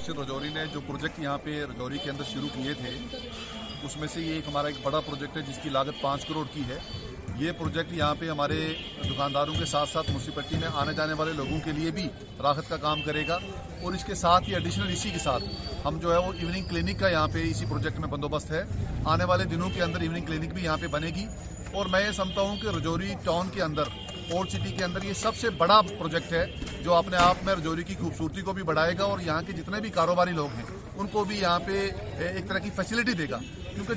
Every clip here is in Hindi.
काउंसिल रजौरी ने जो प्रोजेक्ट यहाँ पे रजौरी के अंदर शुरू किए थे, उसमें से ये हमारा एक बड़ा प्रोजेक्ट है जिसकी लागत 5 करोड़ की है। ये प्रोजेक्ट यहाँ पे हमारे दुकानदारों के साथ साथ म्यूनसिपैलिटी में आने जाने वाले लोगों के लिए भी राहत का काम करेगा। और इसके साथ ही एडिशनल इसी के साथ हम जो है वो इवनिंग क्लिनिक का यहाँ पे इसी प्रोजेक्ट में बंदोबस्त है। आने वाले दिनों के अंदर इवनिंग क्लिनिक भी यहाँ पे बनेगी। और मैं ये समझता हूँ कि रजौरी टाउन के अंदर, ओल्ड सिटी के अंदर ये सबसे बड़ा प्रोजेक्ट है जो अपने आप में रजौरी की खूबसूरती को भी बढ़ाएगा और यहाँ के जितने भी कारोबारी लोग हैं उनको भी यहाँ पे एक तरह की फैसिलिटी देगा। क्योंकि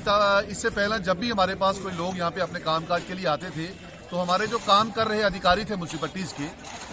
इससे पहले जब भी हमारे पास कोई लोग यहाँ पे अपने कामकाज के लिए आते थे तो हमारे जो काम कर रहे अधिकारी थे म्यूनसिपैलिटीज़ के,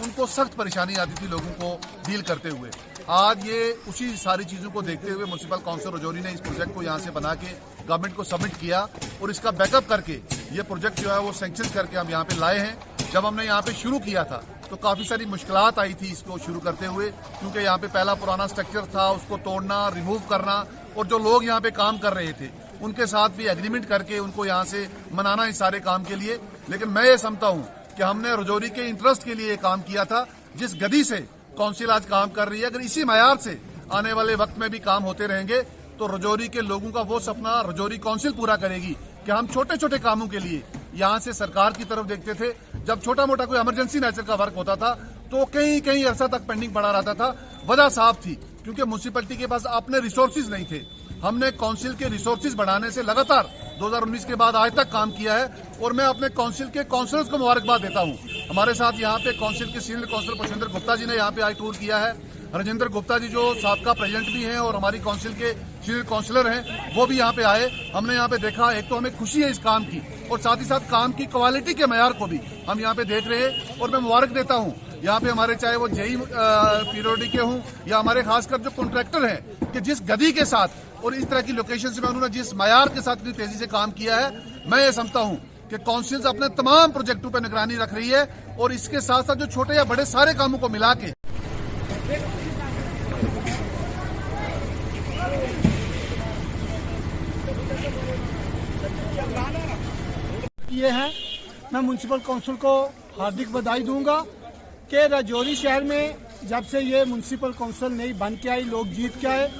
उनको सख्त परेशानी आती थी लोगों को डील करते हुए। आज ये उसी सारी चीज़ों को देखते हुए म्यूनसिपल काउंसिल रजौरी ने इस प्रोजेक्ट को यहाँ से बना के गवर्नमेंट को सबमिट किया और इसका बैकअप करके ये प्रोजेक्ट जो है वो सैंक्शन करके हम यहाँ पे लाए हैं। जब हमने यहाँ पे शुरू किया था तो काफ़ी सारी मुश्किलात आई थी इसको शुरू करते हुए, क्योंकि यहाँ पे पहला पुराना स्ट्रक्चर था, उसको तोड़ना, रिमूव करना, और जो लोग यहाँ पे काम कर रहे थे उनके साथ भी एग्रीमेंट करके उनको यहाँ से मनाना इस सारे काम के लिए। लेकिन मैं ये समझता हूँ कि हमने रजौरी के इंटरेस्ट के लिए ये काम किया था। जिस गति से काउंसिल आज काम कर रही है, अगर इसी मयार से आने वाले वक्त में भी काम होते रहेंगे तो रजौरी के लोगों का वो सपना रजौरी काउंसिल पूरा करेगी कि हम छोटे छोटे कामों के लिए यहाँ से सरकार की तरफ देखते थे। जब छोटा मोटा कोई इमरजेंसी नेचर का वर्क होता था तो कई अरसा तक पेंडिंग पड़ा रहता था। वजह साफ थी क्योंकि म्यूनसिपैलिटी के पास अपने रिसोर्सेज नहीं थे। हमने काउंसिल के रिसोर्सेज बढ़ाने से लगातार 2019 के बाद आज तक काम किया है और मैं अपने काउंसिल के काउंसिलर्स को मुबारकबाद देता हूँ। हमारे साथ यहाँ पे काउंसिल के सीनियर काउंसिलर पुष्पेंद्र गुप्ता जी ने यहाँ पे आज टूर किया है। राजेंद्र गुप्ता जी जो साबका प्रेसिडेंट भी हैं और हमारी काउंसिल के सीनियर काउंसिलर हैं, वो भी यहाँ पे आए। हमने यहाँ पे देखा, एक तो हमें खुशी है इस काम की और साथ ही साथ काम की क्वालिटी के मयार को भी हम यहाँ पे देख रहे हैं। और मैं मुबारक देता हूँ यहाँ पे हमारे, चाहे वो जेई पीरियोडिक के हों या हमारे खासकर जो कॉन्ट्रैक्टर हैं, कि जिस गति के साथ और इस तरह की लोकेशन में उन्होंने जिस मयार के साथ इतनी तेजी से काम किया है, मैं ये समझता हूँ कि काउंसिल अपने तमाम प्रोजेक्टों पर निगरानी रख रही है और इसके साथ साथ जो छोटे या बड़े सारे कामों को मिला के किए हैं। मैं म्यूनसिपल काउंसिल को हार्दिक बधाई दूंगा कि रजौरी शहर में जब से ये म्यूनसिपल काउंसिल नई बन के आई, लोग जीत के आए,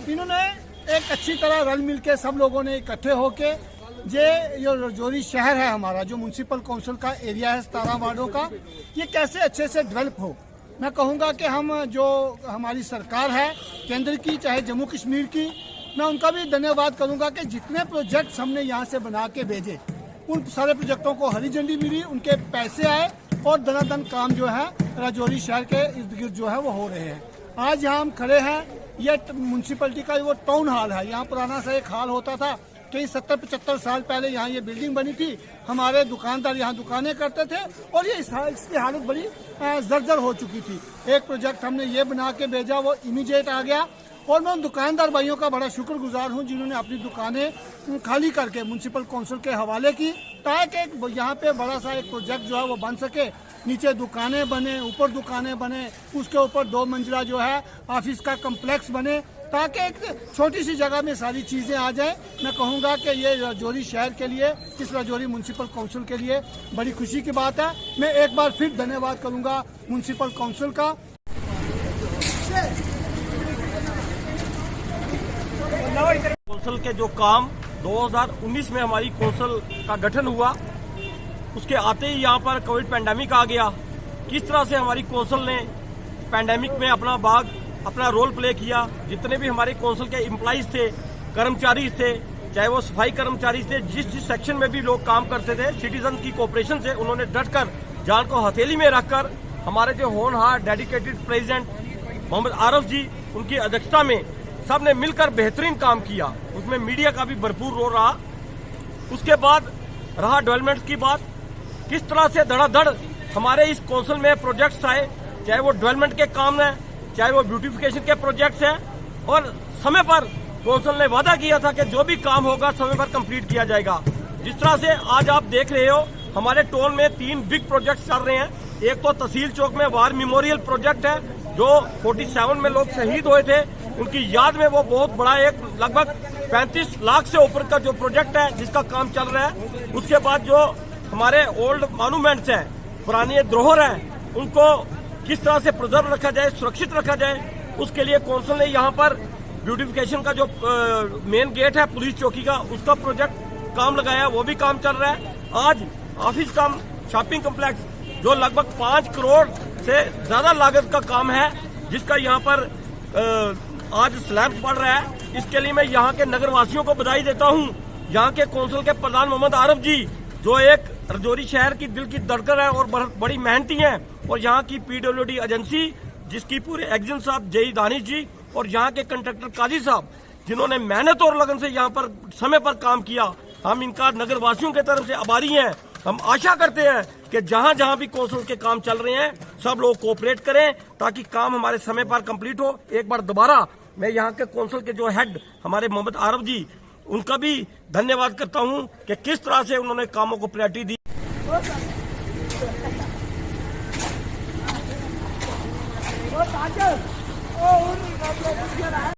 इन्होंने एक अच्छी तरह रल मिल के सब लोगों ने इकट्ठे होके ये रजौरी शहर है हमारा, जो म्यूनसिपल काउंसिल का एरिया है 17 वार्डों का, ये कैसे अच्छे से डेवलप हो। मैं कहूँगा कि हम जो हमारी सरकार है केंद्र की, चाहे जम्मू कश्मीर की, मैं उनका भी धन्यवाद करूँगा कि जितने प्रोजेक्ट्स हमने यहाँ से बना के भेजे, उन सारे प्रोजेक्टों को हरी झंडी मिली, उनके पैसे आए और दनादन काम जो है रजौरी शहर के इर्द गिर्द जो है वो हो रहे हैं। आज यहाँ हम खड़े हैं, ये म्यूनसिपैलिटी का वो टाउन हॉल है। यहाँ पुराना सा एक हॉल होता था, कई 70-75 साल पहले यहाँ ये बिल्डिंग बनी थी। हमारे दुकानदार यहाँ दुकानें करते थे और ये इसकी हालत बड़ी जर्जर हो चुकी थी। एक प्रोजेक्ट हमने ये बना के भेजा, वो इमीडिएट आ गया और मैं उन दुकानदार भाइयों का बड़ा शुक्रगुजार हूँ जिन्होंने अपनी दुकानें खाली करके म्यूनसिपल काउंसिल के हवाले की, ताकि यहाँ पे बड़ा सा एक प्रोजेक्ट जो है वो बन सके। नीचे दुकानें बने, ऊपर दुकानें बने, उसके ऊपर 2 मंजिला जो है ऑफिस का कम्प्लेक्स बने, ताकि एक छोटी सी जगह में सारी चीज़ें आ जाएं। मैं कहूँगा कि ये रजौरी शहर के लिए, इस रजौरी म्यूनसिपल काउंसिल के लिए बड़ी खुशी की बात है। मैं एक बार फिर धन्यवाद करूँगा म्यूनसिपल काउंसिल का। काउंसिल के जो काम 2019 में हमारी काउंसिल का गठन हुआ, उसके आते ही यहाँ पर कोविड पैंडेमिक आ गया। किस तरह से हमारी काउंसिल ने पैंडेमिक में अपना रोल प्ले किया। जितने भी हमारे काउंसिल के एम्प्लॉइज थे, कर्मचारी थे, चाहे वो सफाई कर्मचारी थे, जिस सेक्शन में भी लोग काम करते थे, सिटीजन की कोऑपरेशन से उन्होंने डटकर जान को हथेली में रखकर हमारे जो होनहार डेडिकेटेड प्रेसिडेंट मोहम्मद आरफ जी, उनकी अध्यक्षता में सब ने मिलकर बेहतरीन काम किया। उसमें मीडिया का भी भरपूर रोल रहा। उसके बाद रहा डेवलपमेंट की बात, किस तरह से धड़ाधड़ हमारे इस काउंसिल में प्रोजेक्ट्स आए, चाहे वो डेवलपमेंट के काम है, चाहे वो ब्यूटिफिकेशन के प्रोजेक्ट्स हैं, और समय पर काउंसिल ने वादा किया था कि जो भी काम होगा समय पर कंप्लीट किया जाएगा। जिस तरह से आज आप देख रहे हो, हमारे टाउन में 3 बिग प्रोजेक्ट्स चल रहे हैं। एक तो तहसील चौक में वार मेमोरियल प्रोजेक्ट है, जो 47 में लोग शहीद हुए थे, उनकी याद में वो बहुत बड़ा एक लगभग 35 लाख से ऊपर का जो प्रोजेक्ट है जिसका काम चल रहा है। उसके बाद जो हमारे ओल्ड मॉन्यूमेंट्स हैं, पुरानी धरोहर हैं, उनको किस तरह से प्रिजर्व रखा जाए, सुरक्षित रखा जाए, उसके लिए कौंसिल ने यहाँ पर ब्यूटिफिकेशन का जो मेन गेट है पुलिस चौकी का, उसका प्रोजेक्ट काम लगाया, वो भी काम चल रहा है। आज ऑफिस का शॉपिंग कम्प्लेक्स जो लगभग 5 करोड़ से ज्यादा लागत का काम है, जिसका यहाँ पर आज स्लैब पड़ रहा है, इसके लिए मैं यहाँ के नगर वासियों को बधाई देता हूँ। यहाँ के कौंसिल के प्रधान मोहम्मद आरफ जी, जो एक रजौरी शहर की दिल की धड़कन है और बड़ी मेहनती हैं, और यहाँ की पीडब्ल्यूडी एजेंसी जिसकी पूरे एग्जिन साहब जई दानिश जी और यहाँ के कंट्रैक्टर काजी साहब, जिन्होंने मेहनत और लगन से यहाँ पर समय पर काम किया, हम इनका नगर वासियों की तरफ से आभारी हैं। हम आशा करते हैं कि जहां जहां भी कौंसिल के काम चल रहे हैं सब लोग कोऑपरेट करें ताकि काम हमारे समय पर कंप्लीट हो। एक बार दोबारा मैं यहाँ के कौंसिल के जो हेड हमारे मोहम्मद आरफ जी, उनका भी धन्यवाद करता हूं कि किस तरह से उन्होंने कामों को प्रायोरिटी दी।